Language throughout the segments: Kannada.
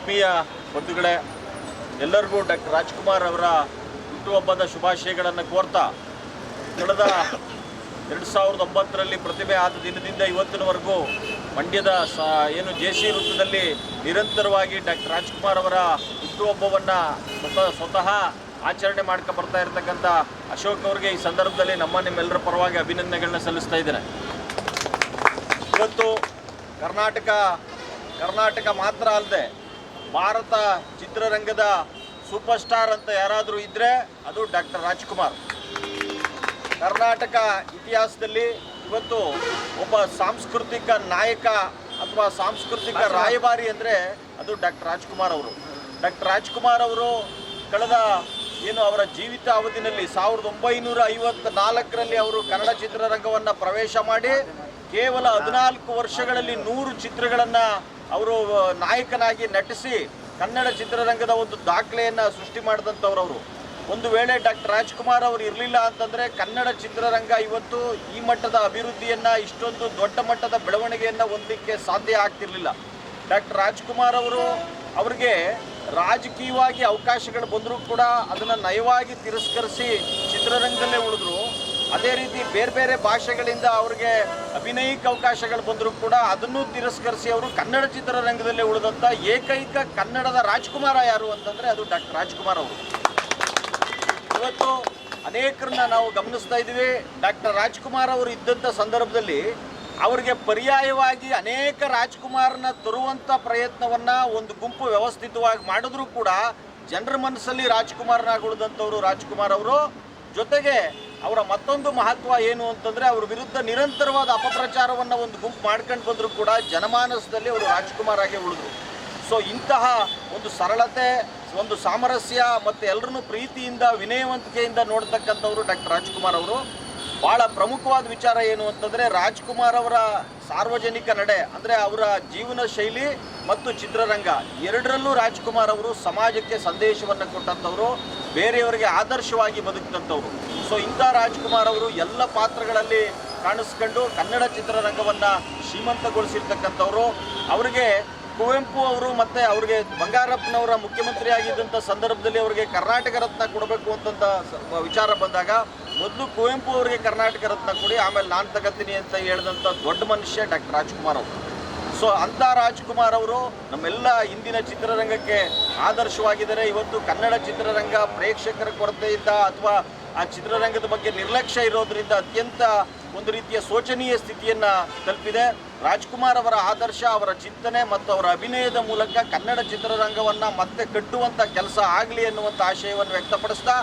ಆತ್ಮೀಯ ಬಂಧುಗಳೇ, ಎಲ್ಲರಿಗೂ ಡಾಕ್ಟರ್ ರಾಜ್ಕುಮಾರ್ ಅವರ ಹುಟ್ಟುಹಬ್ಬದ ಶುಭಾಶಯಗಳನ್ನು ಕೋರ್ತಾ, ಕಳೆದ 2009ರಲ್ಲಿ ಪ್ರತಿಭೆ ಆದ ದಿನದಿಂದ ಇವತ್ತಿನವರೆಗೂ ಮಂಡ್ಯದ ಏನು JC ವೃತ್ತದಲ್ಲಿ ನಿರಂತರವಾಗಿ ಡಾಕ್ಟರ್ ರಾಜ್ಕುಮಾರ್ ಅವರ ಹುಟ್ಟುಹಬ್ಬವನ್ನು ಸ್ವತಃ ಆಚರಣೆ ಮಾಡ್ಕೊಂಡು ಬರ್ತಾ ಇರತಕ್ಕಂಥ ಅಶೋಕ್ ಅವರಿಗೆ ಈ ಸಂದರ್ಭದಲ್ಲಿ ನಿಮ್ಮೆಲ್ಲರ ಪರವಾಗಿ ಅಭಿನಂದನೆಗಳನ್ನ ಸಲ್ಲಿಸ್ತಾ ಇದ್ದೇನೆ. ಇವತ್ತು ಕರ್ನಾಟಕ ಮಾತ್ರ ಅಲ್ಲದೆ ಭಾರತ ಚಿತ್ರರಂಗದ ಸೂಪರ್ ಸ್ಟಾರ್ ಅಂತ ಯಾರಾದರೂ ಇದ್ದರೆ ಅದು ಡಾಕ್ಟರ್ ರಾಜ್ಕುಮಾರ್. ಕರ್ನಾಟಕ ಇತಿಹಾಸದಲ್ಲಿ ಇವತ್ತು ಒಬ್ಬ ಸಾಂಸ್ಕೃತಿಕ ನಾಯಕ ಅಥವಾ ಸಾಂಸ್ಕೃತಿಕ ರಾಯಭಾರಿ ಅಂದರೆ ಅದು ಡಾಕ್ಟರ್ ರಾಜ್ಕುಮಾರ್ ಅವರು. ಡಾಕ್ಟರ್ ರಾಜ್ಕುಮಾರ್ ಅವರು ಕಳೆದ ಅವರ ಜೀವಿತ ಅವಧಿನಲ್ಲಿ 1954ರಲ್ಲಿ ಅವರು ಕನ್ನಡ ಚಿತ್ರರಂಗವನ್ನು ಪ್ರವೇಶ ಮಾಡಿ ಕೇವಲ 14 ವರ್ಷಗಳಲ್ಲಿ 100 ಚಿತ್ರಗಳನ್ನು ಅವರು ನಾಯಕನಾಗಿ ನಟಿಸಿ ಕನ್ನಡ ಚಿತ್ರರಂಗದ ಒಂದು ದಾಖಲೆಯನ್ನು ಸೃಷ್ಟಿ ಮಾಡಿದಂಥವ್ರವರು. ಒಂದು ವೇಳೆ ಡಾಕ್ಟರ್ ರಾಜ್ಕುಮಾರ್ ಅವರು ಇರಲಿಲ್ಲ ಅಂತಂದರೆ ಕನ್ನಡ ಚಿತ್ರರಂಗ ಇವತ್ತು ಈ ಮಟ್ಟದ ಅಭಿವೃದ್ಧಿಯನ್ನು, ಇಷ್ಟೊಂದು ದೊಡ್ಡ ಮಟ್ಟದ ಬೆಳವಣಿಗೆಯನ್ನು ಹೊಂದಲಿಕ್ಕೆ ಸಾಧ್ಯ ಆಗ್ತಿರಲಿಲ್ಲ. ಡಾಕ್ಟರ್ ರಾಜ್ಕುಮಾರ್ ಅವರಿಗೆ ರಾಜಕೀಯವಾಗಿ ಅವಕಾಶಗಳು ಬಂದರೂ ಕೂಡ ಅದನ್ನು ನಯವಾಗಿ ತಿರಸ್ಕರಿಸಿ ಚಿತ್ರರಂಗದಲ್ಲೇ ಉಳಿದ್ರು. ಅದೇ ರೀತಿ ಬೇರೆ ಬೇರೆ ಭಾಷೆಗಳಿಂದ ಅವ್ರಿಗೆ ಅಭಿನಯಕ್ಕೆ ಅವಕಾಶಗಳು ಬಂದರೂ ಕೂಡ ಅದನ್ನು ತಿರಸ್ಕರಿಸಿ ಅವರು ಕನ್ನಡ ಚಿತ್ರರಂಗದಲ್ಲೇ ಉಳಿದಂಥ ಏಕೈಕ ಕನ್ನಡದ ರಾಜ್ಕುಮಾರ ಯಾರು ಅಂತಂದರೆ ಅದು ಡಾಕ್ಟರ್ ರಾಜ್ಕುಮಾರ್ ಅವರು. ಇವತ್ತು ಅನೇಕರನ್ನ ನಾವು ಗಮನಿಸ್ತಾ ಇದ್ದೀವಿ. ಡಾಕ್ಟರ್ ರಾಜ್ಕುಮಾರ್ ಅವರು ಇದ್ದಂಥ ಸಂದರ್ಭದಲ್ಲಿ ಅವರಿಗೆ ಪರ್ಯಾಯವಾಗಿ ಅನೇಕ ರಾಜ್ಕುಮಾರ್ನ ತರುವಂಥ ಪ್ರಯತ್ನವನ್ನು ಒಂದು ಗುಂಪು ವ್ಯವಸ್ಥಿತವಾಗಿ ಮಾಡಿದ್ರೂ ಕೂಡ ಜನರ ಮನಸ್ಸಲ್ಲಿ ರಾಜ್ಕುಮಾರ್ನಾಗಿ ಉಳಿದಂಥವರು ರಾಜ್ಕುಮಾರ್ ಅವರು. ಜೊತೆಗೆ ಅವರ ಮತ್ತೊಂದು ಮಹತ್ವ ಏನು ಅಂತಂದರೆ ಅವ್ರ ವಿರುದ್ಧ ನಿರಂತರವಾದ ಅಪಪ್ರಚಾರವನ್ನು ಒಂದು ಗುಂಪು ಮಾಡ್ಕೊಂಡು ಬಂದರೂ ಕೂಡ ಜನಮಾನಸದಲ್ಲಿ ಅವರು ರಾಜ್ಕುಮಾರ್ ಆಗೇ ಉಳಿದ್ರು. ಸೊ ಇಂತಹ ಒಂದು ಸರಳತೆ, ಒಂದು ಸಾಮರಸ್ಯ ಮತ್ತು ಎಲ್ಲರನ್ನೂ ಪ್ರೀತಿಯಿಂದ ವಿನಯವಂತಿಕೆಯಿಂದ ನೋಡ್ತಕ್ಕಂಥವ್ರು ಡಾಕ್ಟರ್ ರಾಜ್ಕುಮಾರ್ ಅವರು. ಭಾಳ ಪ್ರಮುಖವಾದ ವಿಚಾರ ಏನು ಅಂತಂದರೆ ರಾಜ್ಕುಮಾರ್ ಅವರ ಸಾರ್ವಜನಿಕ ನಡೆ ಅಂದರೆ ಅವರ ಜೀವನ ಶೈಲಿ ಮತ್ತು ಚಿತ್ರರಂಗ ಎರಡರಲ್ಲೂ ರಾಜ್ಕುಮಾರ್ ಅವರು ಸಮಾಜಕ್ಕೆ ಸಂದೇಶವನ್ನು ಕೊಟ್ಟಂಥವ್ರು, ಬೇರೆಯವರಿಗೆ ಆದರ್ಶವಾಗಿ ಬದುಕಿದಂಥವ್ರು. ಸೊ ಇಂಥ ರಾಜ್ಕುಮಾರ್ ಅವರು ಎಲ್ಲ ಪಾತ್ರಗಳಲ್ಲಿ ಕಾಣಿಸ್ಕೊಂಡು ಕನ್ನಡ ಚಿತ್ರರಂಗವನ್ನು ಶ್ರೀಮಂತಗೊಳಿಸಿರ್ತಕ್ಕಂಥವ್ರು. ಅವರಿಗೆ ಕುವೆಂಪು ಅವರು ಮತ್ತು ಅವ್ರಿಗೆ ಬಂಗಾರಪ್ಪನವರ ಮುಖ್ಯಮಂತ್ರಿ ಆಗಿದ್ದಂಥ ಸಂದರ್ಭದಲ್ಲಿ ಅವರಿಗೆ ಕರ್ನಾಟಕ ರತ್ನ ಕೊಡಬೇಕು ಅಂತಂತ ವಿಚಾರ ಬಂದಾಗ ಮೊದಲು ಕುವೆಂಪು ಅವರಿಗೆ ಕರ್ನಾಟಕ ರತ್ನ ಕೊಡಿ, ಆಮೇಲೆ ನಾನು ತಗೋತೀನಿ ಅಂತ ಹೇಳಿದಂಥ ದೊಡ್ಡ ಮನುಷ್ಯ ಡಾಕ್ಟರ್ ರಾಜ್ಕುಮಾರ್ ಅವರು. ಸೊ ಅಂಥ ರಾಜ್ಕುಮಾರ್ ಅವರು ನಮ್ಮೆಲ್ಲ ಇಂದಿನ ಚಿತ್ರರಂಗಕ್ಕೆ ಆದರ್ಶವಾಗಿದ್ದಾರೆ. ಇವತ್ತು ಕನ್ನಡ ಚಿತ್ರರಂಗ ಪ್ರೇಕ್ಷಕರ ಕೊರತೆಯಿಂದ ಅಥವಾ ಆ ಚಿತ್ರರಂಗದ ಬಗ್ಗೆ ನಿರ್ಲಕ್ಷ್ಯ ಇರೋದರಿಂದ ಅತ್ಯಂತ ಒಂದು ರೀತಿಯ ಶೋಚನೀಯ ಸ್ಥಿತಿಯನ್ನು ತಲುಪಿದೆ. ರಾಜ್ಕುಮಾರ್ ಅವರ ಆದರ್ಶ, ಅವರ ಚಿಂತನೆ ಮತ್ತು ಅವರ ಅಭಿನಯದ ಮೂಲಕ ಕನ್ನಡ ಚಿತ್ರರಂಗವನ್ನು ಮತ್ತೆ ಕಟ್ಟುವಂಥ ಕೆಲಸ ಆಗಲಿ ಎನ್ನುವಂಥ ಆಶಯವನ್ನು ವ್ಯಕ್ತಪಡಿಸ್ತಾ,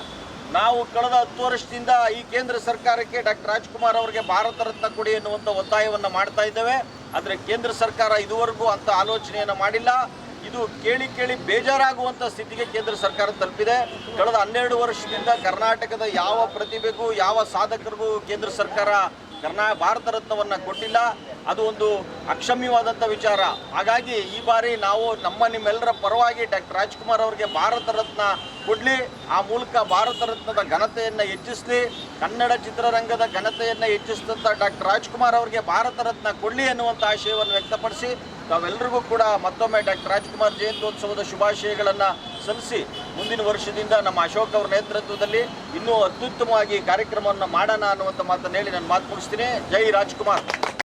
ನಾವು ಕಳೆದ 10 ವರ್ಷದಿಂದ ಈ ಕೇಂದ್ರ ಸರ್ಕಾರಕ್ಕೆ ಡಾಕ್ಟರ್ ರಾಜ್ಕುಮಾರ್ ಅವರಿಗೆ ಭಾರತ ರತ್ನ ಕೊಡಿ ಎನ್ನುವಂಥ ಒತ್ತಾಯವನ್ನು ಮಾಡ್ತಾ ಇದ್ದೇವೆ. ಆದರೆ ಕೇಂದ್ರ ಸರ್ಕಾರ ಇದುವರೆಗೂ ಅಂಥ ಆಲೋಚನೆಯನ್ನು ಮಾಡಿಲ್ಲ. ಇದು ಕೇಳಿ ಬೇಜಾರಾಗುವಂಥ ಸ್ಥಿತಿಗೆ ಕೇಂದ್ರ ಸರ್ಕಾರ ತಲುಪಿದೆ. ಕಳೆದ 12 ವರ್ಷದಿಂದ ಕರ್ನಾಟಕದ ಯಾವ ಪ್ರತಿಭೆಗೂ ಯಾವ ಸಾಧಕರಿಗೂ ಕೇಂದ್ರ ಸರ್ಕಾರ ಭಾರತ ರತ್ನವನ್ನು ಕೊಟ್ಟಿಲ್ಲ. ಅದು ಒಂದು ಅಕ್ಷಮ್ಯವಾದಂಥ ವಿಚಾರ. ಹಾಗಾಗಿ ಈ ಬಾರಿ ನಾವು ನಿಮ್ಮೆಲ್ಲರ ಪರವಾಗಿ ಡಾಕ್ಟರ್ ರಾಜ್ಕುಮಾರ್ ಅವರಿಗೆ ಭಾರತ ರತ್ನ ಕೊಡಲಿ, ಆ ಮೂಲಕ ಭಾರತ ರತ್ನದ ಘನತೆಯನ್ನು ಹೆಚ್ಚಿಸಲಿ, ಕನ್ನಡ ಚಿತ್ರರಂಗದ ಘನತೆಯನ್ನು ಹೆಚ್ಚಿಸಿದಂಥ ಡಾಕ್ಟರ್ ರಾಜ್ಕುಮಾರ್ ಅವರಿಗೆ ಭಾರತ ರತ್ನ ಕೊಡಲಿ ಎನ್ನುವಂಥ ಆಶಯವನ್ನು ವ್ಯಕ್ತಪಡಿಸಿ ತಾವೆಲ್ಲರಿಗೂ ಕೂಡ ಮತ್ತೊಮ್ಮೆ ಡಾಕ್ಟರ್ ರಾಜ್ಕುಮಾರ್ ಜಯಂತ್ಯೋತ್ಸವದ ಶುಭಾಶಯಗಳನ್ನು ಸಲ್ಲಿಸಿ ಮುಂದಿನ ವರ್ಷದಿಂದ ನಮ್ಮ ಅಶೋಕ್ ಅವರ ನೇತೃತ್ವದಲ್ಲಿ ಇನ್ನೂ ಅತ್ಯುತ್ತಮವಾಗಿ ಕಾರ್ಯಕ್ರಮವನ್ನು ಮಾಡೋಣ ಅನ್ನುವಂಥ ಮಾತನ್ನು ಹೇಳಿ ನಾನು ಮಾತು ಮುಗಿಸ್ತೀನಿ. ಜೈ ರಾಜ್ಕುಮಾರ್.